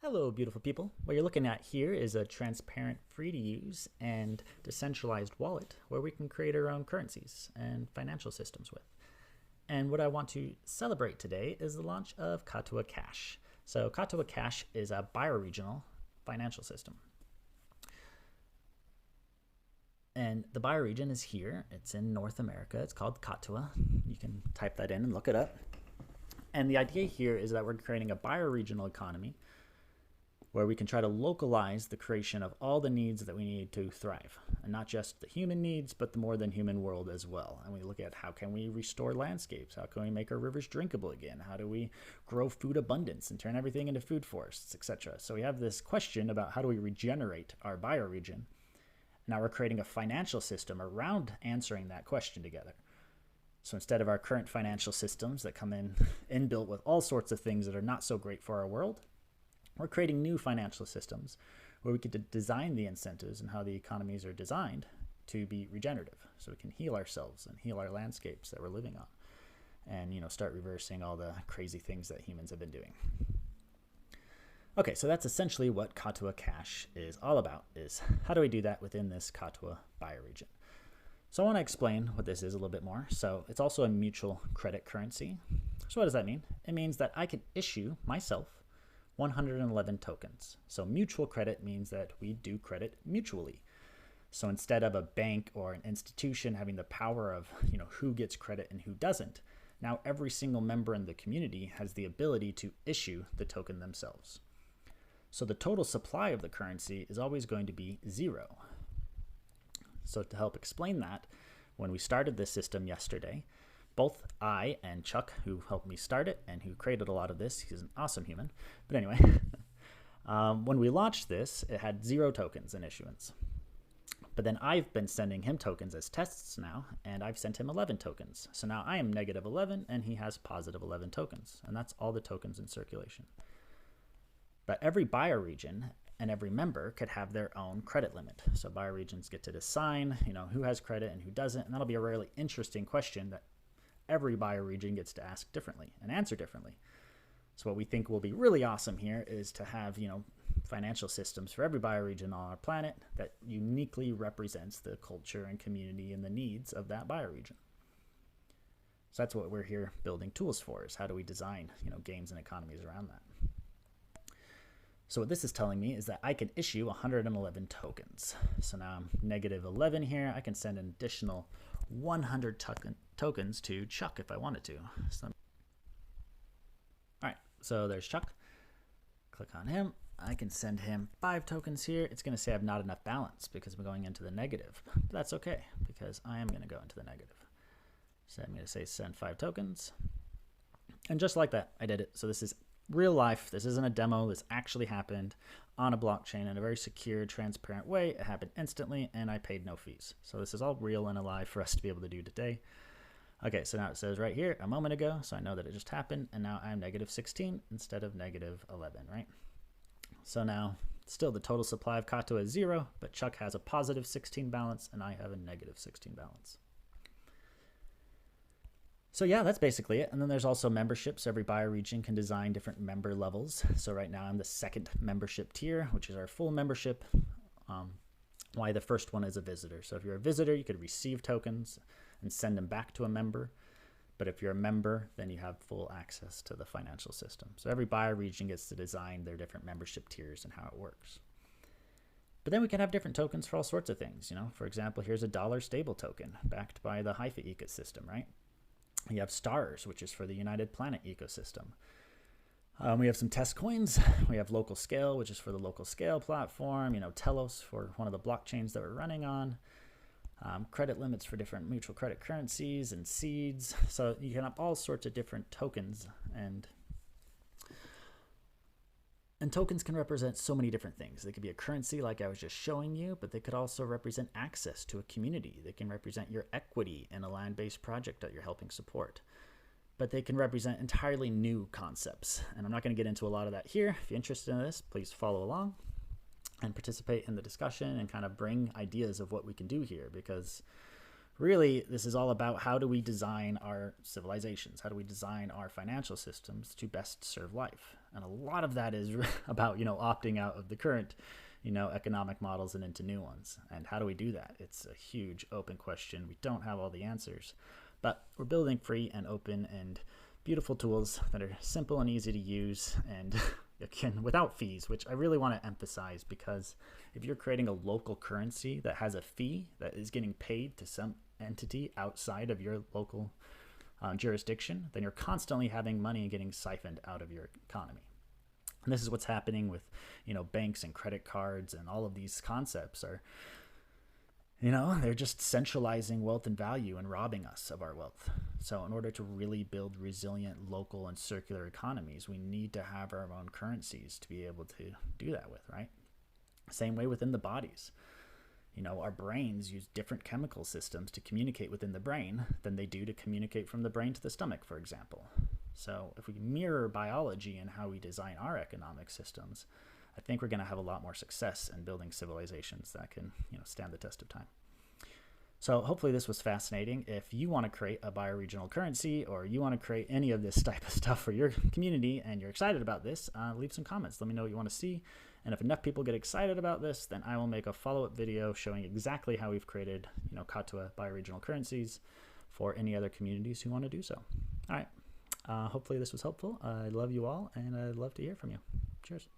Hello, beautiful people. What you're looking at here is a transparent, free-to-use, and decentralized wallet where we can create our own currencies and financial systems with. And what I want to celebrate today is the launch of Katuah Cash. So Katuah Cash is a bioregional financial system. And the bioregion is here. It's in North America. It's called Katuah. You can type that in and look it up. And the idea here is that we're creating a bioregional economy where we can try to localize the creation of all the needs that we need to thrive. And not just the human needs, but the more than human world as well. And we look at how can we restore landscapes? How can we make our rivers drinkable again? How do we grow food abundance and turn everything into food forests, etc.? So we have this question about how do we regenerate our bioregion. Now we're creating a financial system around answering that question together. So instead of our current financial systems that come in inbuilt with all sorts of things that are not so great for our world, we're creating new financial systems where we get to design the incentives and how the economies are designed to be regenerative. So we can heal ourselves and heal our landscapes that we're living on and, start reversing all the crazy things that humans have been doing. Okay, so that's essentially what Katuah Cash is all about, is how do we do that within this Katuah bioregion? So I want to explain what this is a little bit more. So it's also a mutual credit currency. So what does that mean? It means that I could issue myself 111 tokens. So mutual credit means that we do credit mutually. So instead of a bank or an institution having the power of, who gets credit and who doesn't, now every single member in the community has the ability to issue the token themselves. So the total supply of the currency is always going to be 0. So to help explain that, when we started this system yesterday, both I and Chuck, who helped me start it and who created a lot of this, he's an awesome human. But anyway, when we launched this, it had 0 tokens in issuance. But then I've been sending him tokens as tests now, and I've sent him 11 tokens. So now I am negative 11, and he has positive 11 tokens. And that's all the tokens in circulation. But every bioregion and every member could have their own credit limit. So bioregions get to decide, who has credit and who doesn't. And that'll be a really interesting question that every bioregion gets to ask differently and answer differently. So what we think will be really awesome here is to have, financial systems for every bioregion on our planet that uniquely represents the culture and community and the needs of that bioregion. So that's what we're here building tools for, is how do we design, games and economies around that. So what this is telling me is that I can issue 111 tokens. So now I'm negative 11 here. I can send an additional 100 tokens to Chuck if I wanted to. So, all right, so there's Chuck. Click on him. I can send him 5 tokens here. It's going to say I have not enough balance because I'm going into the negative. But that's okay because I am going to go into the negative. So I'm going to say send 5 tokens. And just like that, I did it. So this is real life. This isn't a demo. This actually happened on a blockchain in a very secure, transparent way. It happened instantly, and I paid no fees. So this is all real and alive for us to be able to do today. Okay, so now it says right here a moment ago, so I know that it just happened, and now I'm negative 16 instead of negative 11, right? So now still the total supply of Katuah is 0, but Chuck has a positive 16 balance, and I have a negative 16 balance. So yeah, that's basically it. And then there's also memberships. Every bioregion can design different member levels. So right now I'm the 2nd membership tier, which is our full membership. Why the first one is a visitor. So if you're a visitor, you could receive tokens and send them back to a member. But if you're a member, then you have full access to the financial system. So every bioregion gets to design their different membership tiers and how it works. But then we can have different tokens for all sorts of things. For example, here's a dollar stable token backed by the Hypha ecosystem, right? You have stars, which is for the United Planet ecosystem. We have some test coins. We have LocalScale, which is for the LocalScale platform. Telos for one of the blockchains that we're running on. Credit limits for different mutual credit currencies and seeds. So you can have all sorts of different tokens, and tokens can represent so many different things. They could be a currency like I was just showing you, but they could also represent access to a community. They can represent your equity in a land-based project that you're helping support. But they can represent entirely new concepts. And I'm not going to get into a lot of that here. If you're interested in this, please follow along and participate in the discussion and kind of bring ideas of what we can do here, because really, this is all about how do we design our civilizations? How do we design our financial systems to best serve life? And a lot of that is about, opting out of the current, economic models and into new ones. And how do we do that? It's a huge open question. We don't have all the answers, but we're building free and open and beautiful tools that are simple and easy to use and again, without fees, which I really want to emphasize, because if you're creating a local currency that has a fee that is getting paid to some entity outside of your local jurisdiction, then you're constantly having money getting siphoned out of your economy. And this is what's happening with, banks and credit cards, and all of these concepts are, they're just centralizing wealth and value and robbing us of our wealth. So in order to really build resilient local and circular economies, we need to have our own currencies to be able to do that with, right? Same way within the bodies. Our brains use different chemical systems to communicate within the brain than they do to communicate from the brain to the stomach, for example. So if we mirror biology and how we design our economic systems, I think we're going to have a lot more success in building civilizations that can, stand the test of time. So hopefully this was fascinating. If you want to create a bioregional currency, or you want to create any of this type of stuff for your community and you're excited about this, leave some comments. Let me know what you want to see. And if enough people get excited about this, then I will make a follow-up video showing exactly how we've created, Katuah Bioregional Currencies for any other communities who want to do so. All right. Hopefully this was helpful. I love you all, and I'd love to hear from you. Cheers.